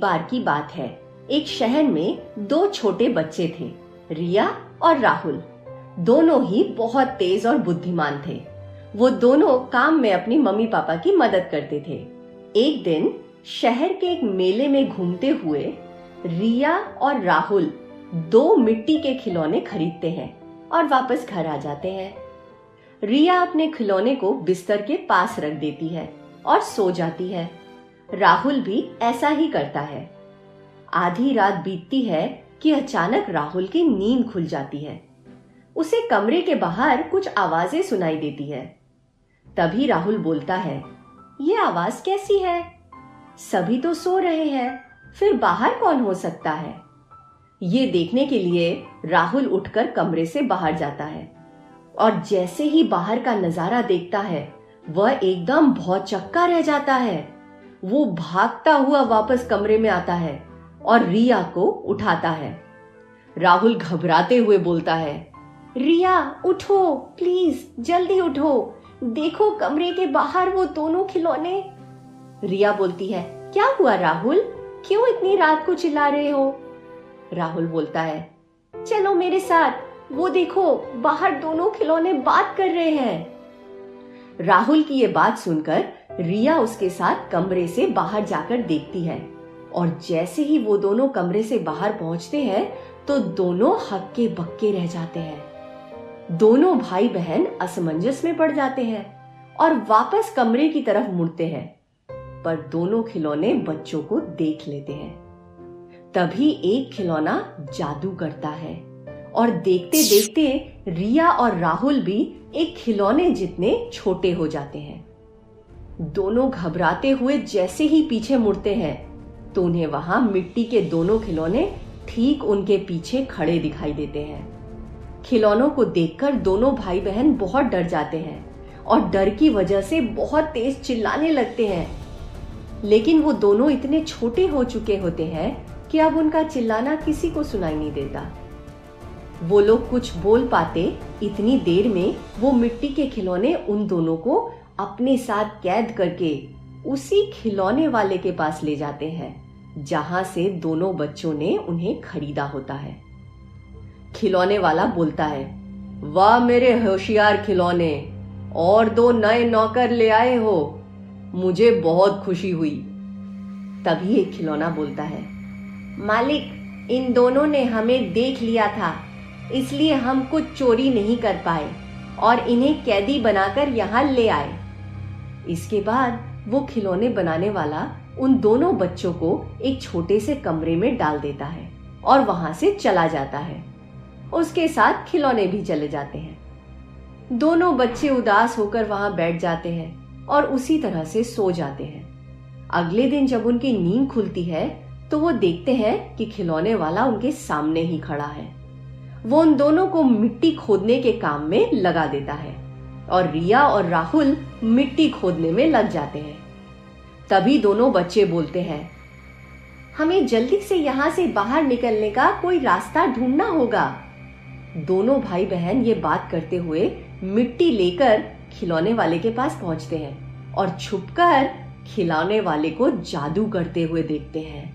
बार की बात है। एक शहर में दो छोटे बच्चे थे, रिया और राहुल। दोनों ही बहुत तेज और बुद्धिमान थे। वो दोनों काम में अपनी मम्मी पापा की मदद करते थे। एक दिन शहर के एक मेले में घूमते हुए रिया और राहुल दो मिट्टी के खिलौने खरीदते हैं और वापस घर आ जाते हैं। रिया अपने खिलौने को बिस्तर के पास रख देती है और सो जाती है। राहुल भी ऐसा ही करता है। आधी रात बीतती है कि अचानक राहुल की नींद खुल जाती है। उसे कमरे के बाहर कुछ आवाजें सुनाई देती है। तभी राहुल बोलता है, ये आवाज कैसी है? सभी तो सो रहे हैं, फिर बाहर कौन हो सकता है? ये देखने के लिए राहुल उठकर कमरे से बाहर जाता है और जैसे ही बाहर का नजारा देखता है वह एकदम भौचक्का रह जाता है। वो भागता हुआ वापस कमरे में आता है और रिया को उठाता है। राहुल घबराते हुए बोलता है, रिया उठो, प्लीज जल्दी उठो, देखो कमरे के बाहर वो दोनों खिलौने। रिया बोलती है, क्या हुआ राहुल, क्यों इतनी रात को चिल्ला रहे हो? राहुल बोलता है, चलो मेरे साथ, वो देखो बाहर दोनों खिलौने बात कर रहे हैं। राहुल की ये बात सुनकर रिया उसके साथ कमरे से बाहर जाकर देखती है और जैसे ही वो दोनों कमरे से बाहर पहुंचते हैं तो दोनों हक्के बक्के रह जाते हैं। दोनों भाई बहन असमंजस में पड़ जाते हैं और वापस कमरे की तरफ मुड़ते हैं, पर दोनों खिलौने बच्चों को देख लेते हैं। तभी एक खिलौना जादू करता है और देखते देखते रिया और राहुल भी एक खिलौने जितने छोटे हो जाते हैं। दोनों घबराते हुए जैसे ही पीछे मुड़ते हैं तो उन्हें वहां मिट्टी के दोनों खिलौने ठीक उनके पीछे खड़े दिखाई देते हैं। खिलौनों को देखकर दोनों भाई बहन बहुत डर जाते हैं और डर की वजह से बहुत तेज चिल्लाने लगते हैं। लेकिन वो दोनों इतने छोटे हो चुके होते हैं कि अब उनका चिल्लाना किसी को सुनाई नहीं देता। वो लोग कुछ बोल पाते इतनी देर में वो मिट्टी के खिलौने उन दोनों को अपने साथ कैद करके उसी खिलौने वाले के पास ले जाते हैं जहां से दोनों बच्चों ने उन्हें खरीदा होता है। खिलौने वाला बोलता है, वाह मेरे होशियार खिलौने, और दो नए नौकर ले आए हो, मुझे बहुत खुशी हुई। तभी एक खिलौना बोलता है, मालिक इन दोनों ने हमें देख लिया था, इसलिए हम कुछ चोरी नहीं कर पाए और इन्हें कैदी बनाकर यहाँ ले आए। इसके बाद वो खिलौने बनाने वाला उन दोनों बच्चों को एक छोटे से कमरे में डाल देता है और वहां से चला जाता है। उसके साथ खिलौने भी चले जाते हैं। दोनों बच्चे उदास होकर वहां बैठ जाते हैं और उसी तरह से सो जाते हैं। अगले दिन जब उनकी नींद खुलती है तो वो देखते हैं कि खिलौने वाला उनके सामने ही खड़ा है। वो उन दोनों को मिट्टी खोदने के काम में लगा देता है और रिया और राहुल मिट्टी खोदने में लग जाते हैं। तभी दोनों बच्चे बोलते हैं, हमें जल्दी से यहाँ से बाहर निकलने का कोई रास्ता ढूंढना होगा। दोनों भाई बहन ये बात करते हुए मिट्टी लेकर खिलौने वाले के पास पहुंचते हैं और छुपकर खिलौने वाले को जादू करते हुए देखते हैं।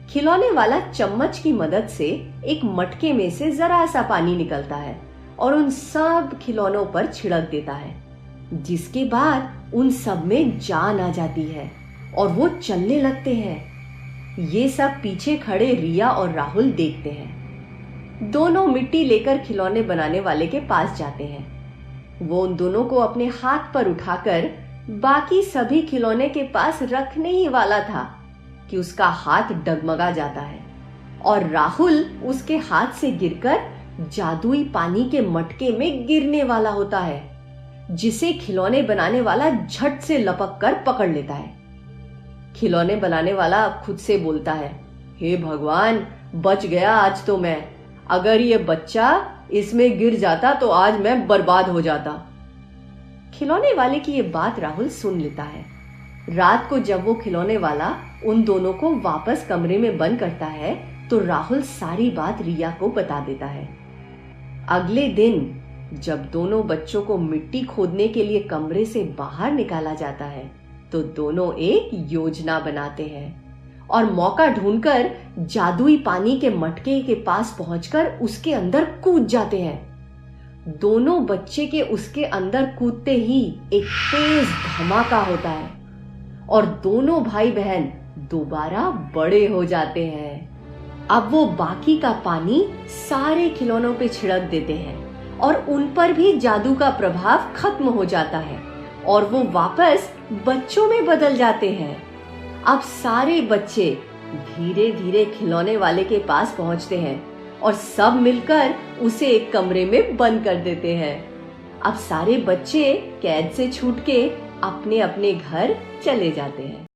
खिलौने वाला चम्मच की मदद से एक मटके में से जरा सा पानी निकलता है और उन सब खिलौनों पर छिड़क देता है, जिसके बाद उन सब में जान आ जाती है और वो चलने लगते हैं। ये सब पीछे खड़े रिया और राहुल देखते हैं। दोनों मिट्टी लेकर खिलौने बनाने वाले के पास जाते हैं। वो उन दोनों को अपने हाथ पर उठाकर बाकी सभी खिलौने के पास रखने ही वाला था कि उसका हाथ डगमगा जाता है और राहुल उसके हाथ से गिरकर जादुई पानी के मटके में गिरने वाला होता है, जिसे खिलौने बनाने वाला झट से लपक कर पकड़ लेता है। खिलौने बनाने वाला खुद से बोलता है, हे भगवान, बच गया आज तो मैं। अगर ये बच्चा इसमें गिर जाता तो आज मैं बर्बाद हो जाता। खिलौने वाले की ये बात राहुल सुन लेता है। रात को जब वो खिलौने वाला उन दोनों को वापस कमरे में बंद करता है तो राहुल सारी बात रिया को बता देता है। अगले दिन जब दोनों बच्चों को मिट्टी खोदने के लिए कमरे से बाहर निकाला जाता है तो दोनों एक योजना बनाते हैं और मौका ढूंढकर जादुई पानी के मटके के पास पहुंचकर उसके अंदर कूद जाते हैं। दोनों बच्चे के उसके अंदर कूदते ही एक तेज धमाका होता है और दोनों भाई बहन दोबारा बड़े हो जाते हैं। अब वो बाकी का पानी सारे खिलौनों पे छिड़क देते हैं और उन पर भी जादू का प्रभाव खत्म हो जाता है और वो वापस बच्चों में बदल जाते हैं। अब सारे बच्चे धीरे धीरे खिलौने वाले के पास पहुंचते हैं और सब मिलकर उसे एक कमरे में बंद कर देते हैं। अब सारे बच्चे कैद से छूट के अपने अपने घर चले जाते हैं।